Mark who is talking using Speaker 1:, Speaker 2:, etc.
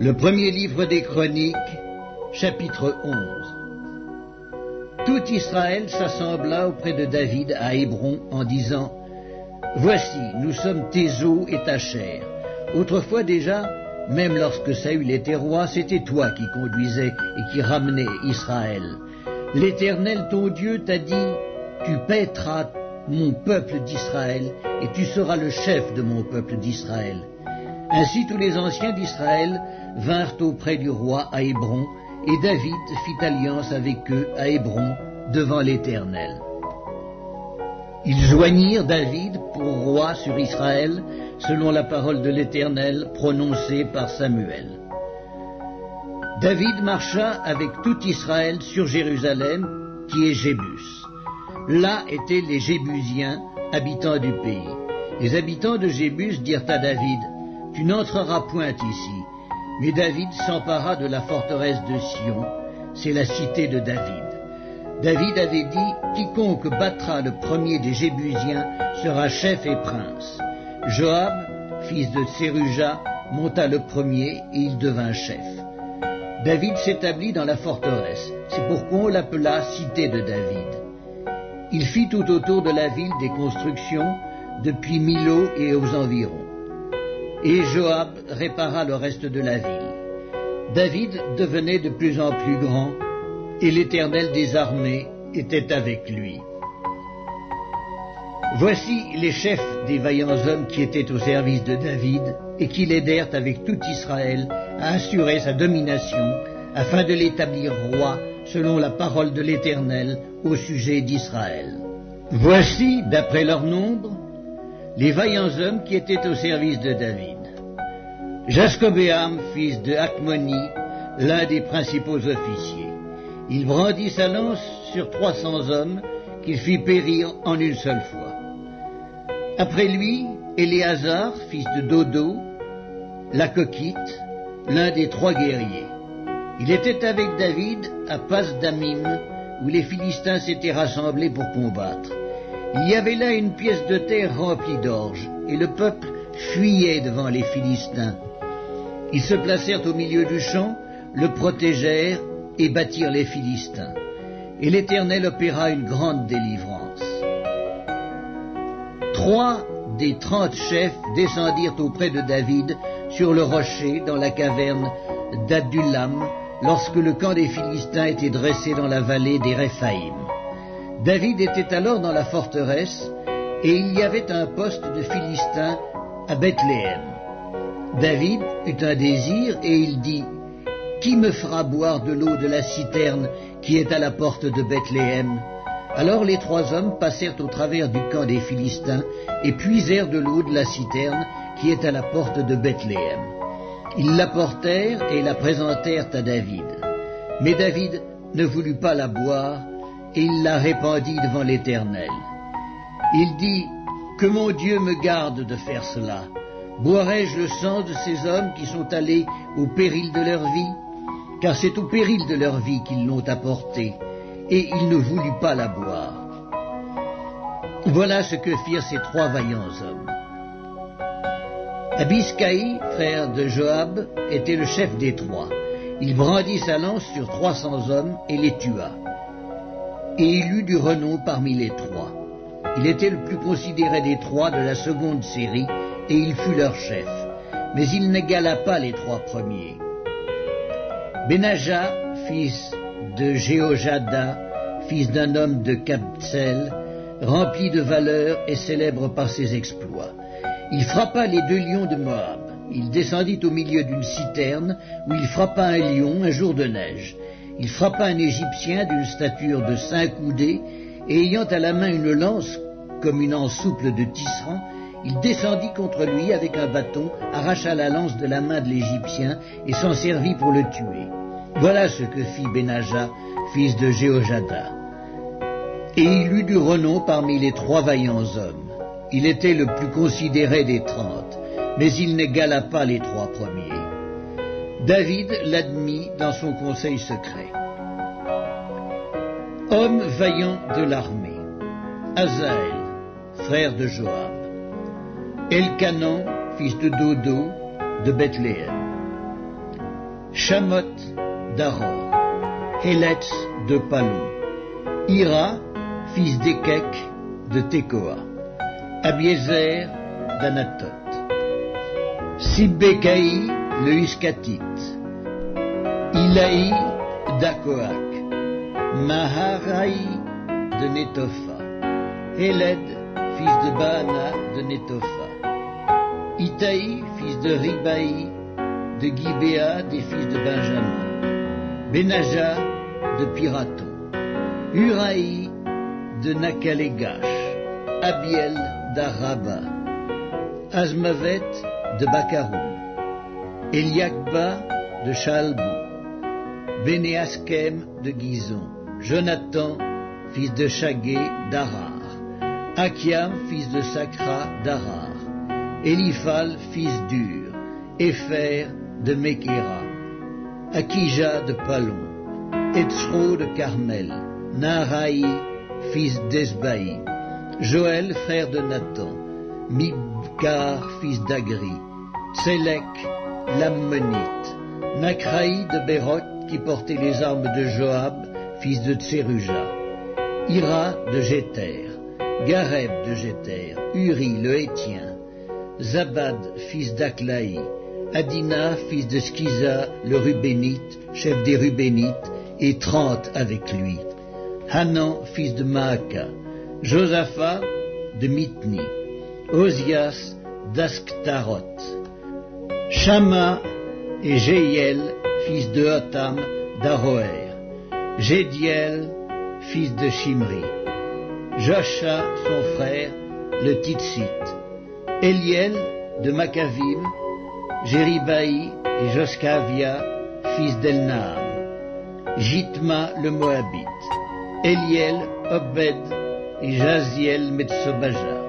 Speaker 1: Le premier livre des Chroniques, chapitre 11. Tout Israël s'assembla auprès de David à Hébron en disant « Voici, nous sommes tes os et ta chair. Autrefois déjà, même lorsque Saül était roi, c'était toi qui conduisais et qui ramenais Israël. L'Éternel, ton Dieu, t'a dit « Tu paîtras mon peuple d'Israël et tu seras le chef de mon peuple d'Israël. » Ainsi tous les anciens d'Israël vinrent auprès du roi à Hébron, et David fit alliance avec eux à Hébron devant l'Éternel. Ils joignirent David pour roi sur Israël, selon la parole de l'Éternel prononcée par Samuel. David marcha avec tout Israël sur Jérusalem, qui est Jébus. Là étaient les Jébusiens, habitants du pays. Les habitants de Jébus dirent à David « Tu n'entreras point ici. » Mais David s'empara de la forteresse de Sion, c'est la cité de David. David avait dit « Quiconque battra le premier des Jébusiens sera chef et prince. » Joab, fils de Tseruja, monta le premier et il devint chef. David s'établit dans la forteresse, c'est pourquoi on l'appela cité de David. Il fit tout autour de la ville des constructions, depuis Milo et aux environs. Et Joab répara le reste de la ville. David devenait de plus en plus grand, et l'Éternel des armées était avec lui. Voici les chefs des vaillants hommes qui étaient au service de David, et qui l'aidèrent avec tout Israël à assurer sa domination, afin de l'établir roi, selon la parole de l'Éternel au sujet d'Israël. Voici, d'après leur nombre, les vaillants hommes qui étaient au service de David. Jaskobéam, fils de Hakmoni, l'un des principaux officiers. Il brandit sa lance sur 300 hommes qu'il fit périr en une seule fois. Après lui, Éléazar, fils de Dodo, l'Akokite, l'un des 3 guerriers. Il était avec David à Pas-Damim, où les Philistins s'étaient rassemblés pour combattre. Il y avait là une pièce de terre remplie d'orge, et le peuple fuyait devant les Philistins. Ils se placèrent au milieu du champ, le protégèrent et battirent les Philistins. Et l'Éternel opéra une grande délivrance. 3 des 30 chefs descendirent auprès de David sur le rocher dans la caverne d'Adullam, lorsque le camp des Philistins était dressé dans la vallée des Réphaïm. David était alors dans la forteresse, et il y avait un poste de Philistins à Bethléem. David eut un désir, et il dit « Qui me fera boire de l'eau de la citerne qui est à la porte de Bethléem ?» Alors les 3 hommes passèrent au travers du camp des Philistins, et puisèrent de l'eau de la citerne qui est à la porte de Bethléem. Ils l'apportèrent et la présentèrent à David. Mais David ne voulut pas la boire, et il la répandit devant l'Éternel. Il dit « Que mon Dieu me garde de faire cela. Boirai-je le sang de ces hommes qui sont allés au péril de leur vie? Car c'est au péril de leur vie qu'ils l'ont apportée, et il ne voulut pas la boire. » Voilà ce que firent ces 3 vaillants hommes. Abiscaï, frère de Joab, était le chef des 3. Il brandit sa lance sur 300 hommes et les tua. Et il eut du renom parmi les 3. Il était le plus considéré des 3 de la seconde série, et il fut leur chef. Mais il n'égala pas les 3 premiers. Benaja, fils de Jéhojada, fils d'un homme de Kabtsel, rempli de valeur et célèbre par ses exploits. Il frappa les 2 lions de Moab. Il descendit au milieu d'une citerne, où il frappa un lion un jour de neige. Il frappa un Égyptien d'une stature de 5 coudées, et ayant à la main une lance, comme une anse souple de tisserand, il descendit contre lui avec un bâton, arracha la lance de la main de l'Égyptien, et s'en servit pour le tuer. Voilà ce que fit Benaja, fils de Jéhojada. Et il eut du renom parmi les 3 vaillants hommes. Il était le plus considéré des 30, mais il n'égala pas les 3 premiers. David l'admit dans son conseil secret. Homme vaillant de l'armée, Azaël, frère de Joab. Elkanan, fils de Dodo, de Bethléem. Shamot d'Aror, Héletz de Palon, Ira, fils d'Ekek de Tekoa, Abiezer d'Anatot, Sibbekai le Huskatite, Ilaï d'Akoak, Maharai de Netopha, Héled, fils de Baana de Netopha, Itaï, fils de Ribaï, de Gibéa, des fils de Benjamin, Benaja de Piraton, Uraï de Nakalegash, Abiel d'Araba, Azmavet de Bakaroum, Eliakba de Chalbon, Bénéaskem de Gizon, Jonathan, fils de Shagé d'Arar, Akiam, fils de Sakra d'Arar, Eliphal, fils d'Ur, Épher de Mekera, Akija de Palon, Etzro de Carmel, Naharaï, fils d'Esbaï, Joël, frère de Nathan, Mibkar, fils d'Agri, Tselek, l'Ammonite, Nakraï de Béroth, qui portait les armes de Joab, fils de Tseruja, Ira de Jéter, Gareb de Jéter, Uri le Hétien, Zabad, fils d'Aklaï, Adina, fils de Skiza, le Rubénite, chef des Rubénites, et 30 avec lui, Hanan, fils de Maaka, Josaphat de Mitni, Ozias d'Asktaroth, Shama et Jéhiel, fils de Hotam d'Aroer, Jédiel, fils de Shimri, Josha, son frère, le Titsite, Eliel de Makavim, Jéribaï et Joskavia, fils d'Elnaam, Jitma le Moabite, Eliel, Obed et Jaziel Metsobaja,